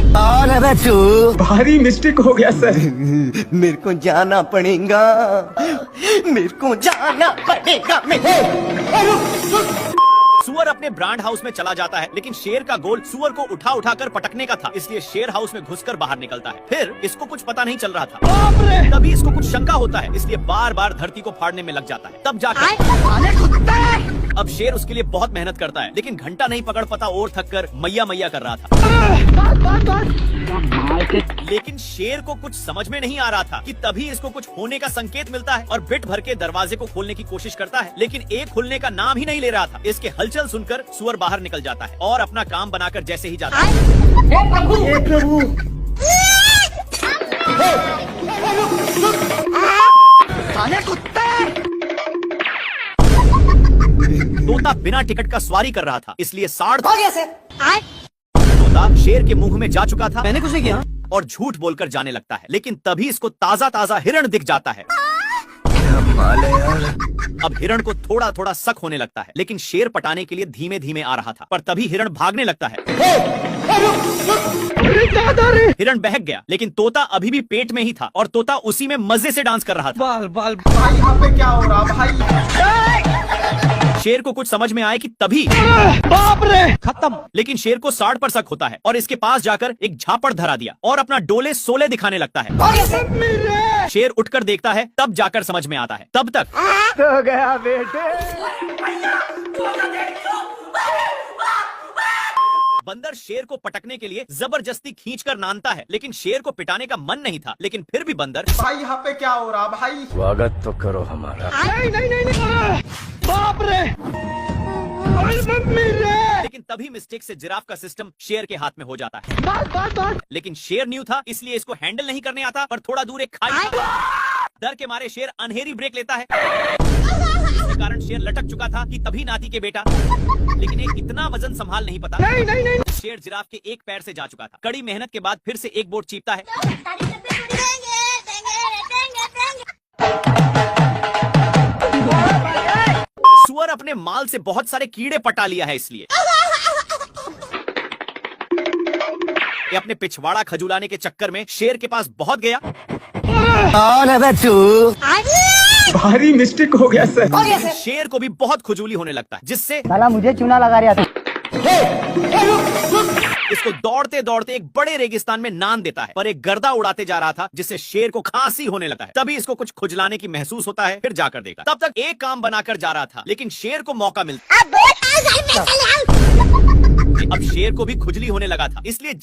कौन है बच्चू? भारी मिस्टेक हो गया सर। मेरे को जाना पड़ेगा, मेरे को जाना पड़ेगा। सुअर अपने ब्रांड हाउस में चला जाता है, लेकिन शेर का गोल सुअर को उठा उठाकर पटकने का था, इसलिए शेर हाउस में घुसकर बाहर निकलता है। फिर इसको कुछ पता नहीं चल रहा था, तभी इसको कुछ शंका होता है, इसलिए बार बार धरती को फाड़ने में लग जाता है। तब जाकर अब शेर उसके लिए बहुत मेहनत करता है, लेकिन घंटा नहीं पकड़ पाता और थककर मैया मैया कर रहा था। लेकिन शेर को कुछ समझ में नहीं आ रहा था कि तभी इसको कुछ होने का संकेत मिलता है और बिट भर के दरवाजे को खोलने की कोशिश करता है, लेकिन एक खुलने का नाम ही नहीं ले रहा था। इसके हलचल सुनकर सुअर बाहर निकल जाता है और अपना काम बनाकर जैसे ही जाता है, हे प्रभु, तोता बिना टिकट का सवारी कर रहा था, इसलिए साढ़ तोता शेर के मुंह में जा चुका था। मैंने कुछ नहीं किया और झूठ बोलकर जाने लगता है, लेकिन तभी इसको ताजा ताजा हिरण दिख जाता है। अब हिरण को थोड़ा थोड़ा शक होने लगता है, लेकिन शेर पटाने के लिए धीमे धीमे आ रहा था, पर तभी हिरण भागने लगता है। हिरण बहक गया, लेकिन तोता अभी भी पेट में ही था और तोता उसी में मजे से डांस कर रहा था। भाई यहाँ पे क्या हो रहा भाई? शेर को कुछ समझ में आए कि तभी बाप रे, खत्म। लेकिन शेर को साड़ पर शक होता है और इसके पास जाकर एक झापड़ धरा दिया और अपना डोले सोले दिखाने लगता है। शेर उठकर देखता है, तब जाकर समझ में आता है। तब तक तो गया बेटे। बंदर शेर को पटकने के लिए जबरदस्ती खींचकर नानता है, लेकिन शेर को पिटाने का मन नहीं था, लेकिन फिर भी बंदर भाई यहाँ पे क्या हो रहा भाई? स्वागत तो करो हमारा। नहीं, बाप रे, लेकिन तभी मिस्टेक से जिराफ का सिस्टम शेर के हाथ में हो जाता है। लेकिन शेर न्यू था, इसलिए इसको हैंडल नहीं करने आता, पर थोड़ा दूर एक खाई डर के मारे शेर अनहेरी ब्रेक लेता है। इसके कारण शेर लटक चुका था कि तभी नाती के बेटा, लेकिन एक इतना वजन संभाल नहीं पाता। नहीं। शेर जिराफ के एक पैर से जा चुका था। कड़ी मेहनत के बाद फिर से एक बोर्ड चीपता है। सुअर अपने माल से बहुत सारे कीड़े पटा लिया है, इसलिए ये अपने पिछवाड़ा खजुलाने के चक्कर में शेर के पास बहुत गया। कौन है बच्चू? भारी मिस्टेक हो गया सर। शेर को भी बहुत खुजूली होने लगता है, जिससे साला मुझे चूना लगा रहा था। इसको दौड़ते दौड़ते एक बड़े रेगिस्तान में नान देता है, पर एक गर्दा उड़ाते जा रहा था, जिससे शेर को खांसी होने लगता है। तभी इसको कुछ खुजलाने की महसूस होता है, फिर जाकर देखा। तब तक एक काम बनाकर जा रहा था, लेकिन शेर को मौका मिलता। अब शेर को भी खुजली होने लगा था, इसलिए